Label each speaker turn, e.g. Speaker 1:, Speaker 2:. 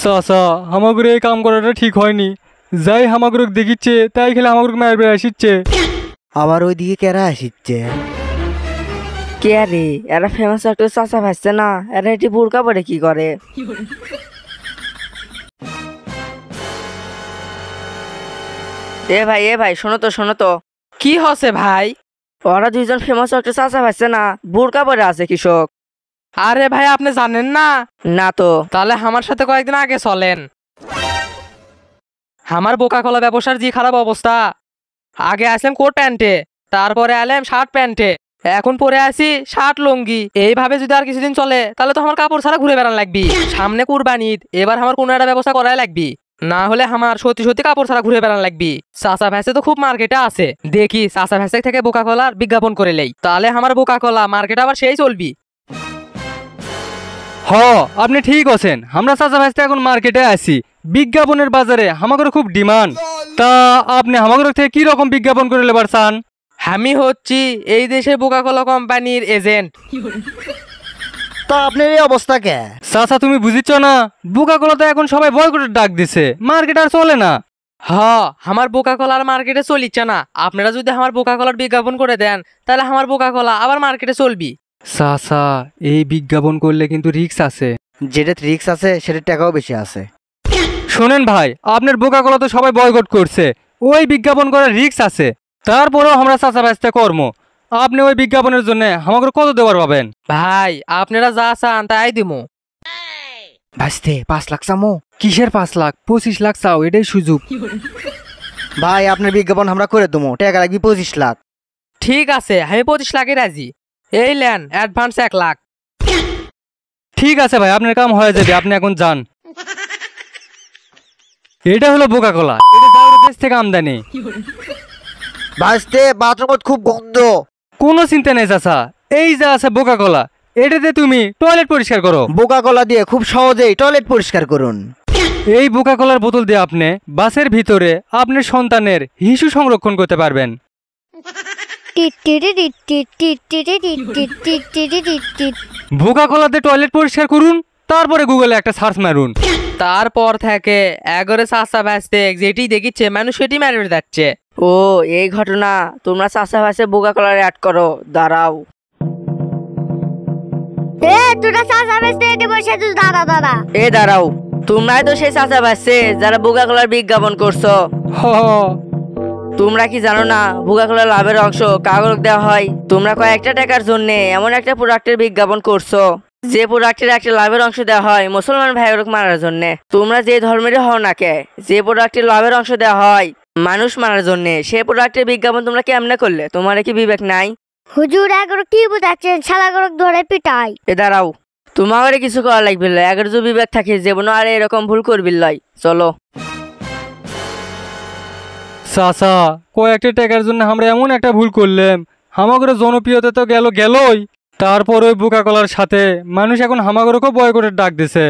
Speaker 1: চাচা আমাগুলো এই কাম করাটা ঠিক হয়নি। যাই হামাগুরুক দেখিচ্ছে তাই খেলে হামাগুরুক মায়ের বেড়ে আসিচ্ছে।
Speaker 2: আবার ওইদিকে কেরা আসিচ্ছে?
Speaker 3: কে রে, এরা ফেমাস একটা চাচা ভাসছে না, এরা এটি বোরকা পরে কি করে? এ ভাই শোনো তো।
Speaker 4: কি হচ্ছে ভাই?
Speaker 3: ওরা দুইজন ফেমাস একটা চাচা ভাসছে না, বোরকা পরে আছে কৃষক।
Speaker 4: আরে ভাই আপনি জানেন না?
Speaker 3: না তো।
Speaker 4: তাহলে আমার সাথে কয়েকদিন আগে চলেন। আমার বোকা কলা ব্যবসার যে খারাপ অবস্থা। আগে আসলাম কোট প্যান্টে, তারপরে আলাম শার্ট প্যান্টে, এখন পরে আসি শার্ট লুঙ্গি। এইভাবে যদি আর কিছুদিন চলে তাহলে তো আমার কাপড় ছাড়া ঘুরে বেড়ান লাগবি। সামনে কুরবানি ঈদ, এবার আমার কোনো একটা ব্যবস্থা করাই লাগবি, না হলে আমার সত্যি সত্যি কাপড় ছাড়া ঘুরে বেড়ান লাগবি। চাচা ভ্যাসে তো খুব মার্কেটে আছে, দেখি চাচা ভ্যাসে থেকে বোকা কলার বিজ্ঞাপন করে লেই, তাহলে আমার বোকা কলা মার্কেটে আবার সেই চলবি।
Speaker 1: হ আপনি ঠিক আছেন, আমরা চাচা ভাইতে এখন মার্কেটে আছি, বিজ্ঞাপনের বাজারে হামাগুরু খুব ডিমান্ড। তা আপনি হামাগুরু থেকে কি রকম বিজ্ঞাপন করে লেবার চান?
Speaker 4: আমি হচ্ছি এই দেশের বোকা কলা কোম্পানির এজেন্ট।
Speaker 2: তা আপনার এই অবস্থা কে?
Speaker 1: চাচা তুমি বুঝিচ্ছ না, বোকা কলা তো এখন সবাই বয়কটের ডাক দিছে, মার্কেট আর চলে না।
Speaker 4: আমার বোকা কলার মার্কেটে চলিচ্ছে না। আপনারা যদি আমার বোকা কলার বিজ্ঞাপন করে দেন তাহলে আমার বোকা কলা আবার মার্কেটে চলবি।
Speaker 1: চাচা এই বিজ্ঞাপন করলে কিন্তু রিস্ক আছে।
Speaker 2: যেটা রিস্ক আছে সেটার টাকাও বেশি আছে।
Speaker 1: শোনেন ভাই, আপনার বোকা কলা তো সবাই বয়কট করছে, ওই বিজ্ঞাপন করার রিস্ক আছে। তারপরেও আমরা চাচা ভাইতে কর্ম, আপনি ওই বিজ্ঞাপনের জন্য আমাকে কত দেওয়ার পাবেন?
Speaker 4: ভাই আপনারা যা চান তাই দিমু।
Speaker 2: ভাসতে 5 লাখ চামো?
Speaker 1: কিসের 5 লাখ? 25 লাখ চাও, এটাই সুযোগ।
Speaker 2: ভাই আপনার বিজ্ঞাপন আমরা করে দেবো, টাকা লাগবে 25 লাখ।
Speaker 4: ঠিক আছে, আমি 25 লাখে রাজি। এই লেন অ্যাডভান্স 1 লাখ।
Speaker 1: ঠিক আছে ভাই, আপনার কাম হয়ে যাবে, আপনি এখন যান। এটা হলো বোকা কলা, এটা যাওয়ার দেশ থেকে আমদানি।
Speaker 2: ভাসতে বাথরুম খুব গন্ধ।
Speaker 1: কোনো চিন্তা নেই চাচা, এই যা আছে বোকা কলা, এটাতে তুমি টয়লেট পরিষ্কার করো।
Speaker 2: বোকা কলা দিয়ে খুব সহজেই টয়লেট পরিষ্কার করুন।
Speaker 1: এই বোকা কলার বোতল দিয়ে আপনি বাসের ভিতরে আপনার সন্তানের হিসু সংরক্ষণ করতে পারবেন। বোকা কলাতে টয়লেট পরিষ্কার করুন, তারপরে গুগলে একটা সার্চ মারুন।
Speaker 4: তারপর থেকে এগরে চাচা ভাসতে যেটি দেখিচ্ছে মানুষ সেটি মেরে যাচ্ছে।
Speaker 3: ও এই ঘটনা, তোমরা চাচা ভাসে বোকা কলার অ্যাড করো, দাঁড়াও। দাঁড়াও, তোমরাই তো সেই চাচা ভাসছে যারা বোকা কলার বিজ্ঞাপন করছো। তোমরা কি জানো না বোকা কলার লাভের অংশ কাগজ দেওয়া হয়? তোমরা কয়েকটা টাকার জন্য এমন একটা প্রোডাক্টের বিজ্ঞাপন করছো যে প্রোডাক্টের একটা লাভের অংশ দেওয়া হয় মুসলমান ভাইয়ের মারার জন্য। তোমরা যে ধর্মেরই হও না কে, যে প্রোডাক্টের লাভের অংশ দেওয়া হয় মানুষ মারার জন্য, সেই প্রোডাক্টের বিজ্ঞাপন তোমরা কেমনে করলে? তোমার কি বিবেক নাই?
Speaker 5: হুজুর এগারো কি বুঝাচ্ছেন, শালাগর ধরে পিটাই।
Speaker 3: দাঁড়াও, তোমার কিছু করা লাগবে না, এগারো যদি বিবেক থাকে জীবন আর এরকম ভুল করবি লাই। চলো।
Speaker 1: চাচা কয়েকটা টাকার জন্য আমরা এমন একটা ভুল করলাম, হামাগুড়ের জনপ্রিয়তা তো গেলই, তারপর ওই বোকা কলার সাথে মানুষ এখন হামাগুড়োকেও বয়কটের ডাক দিছে।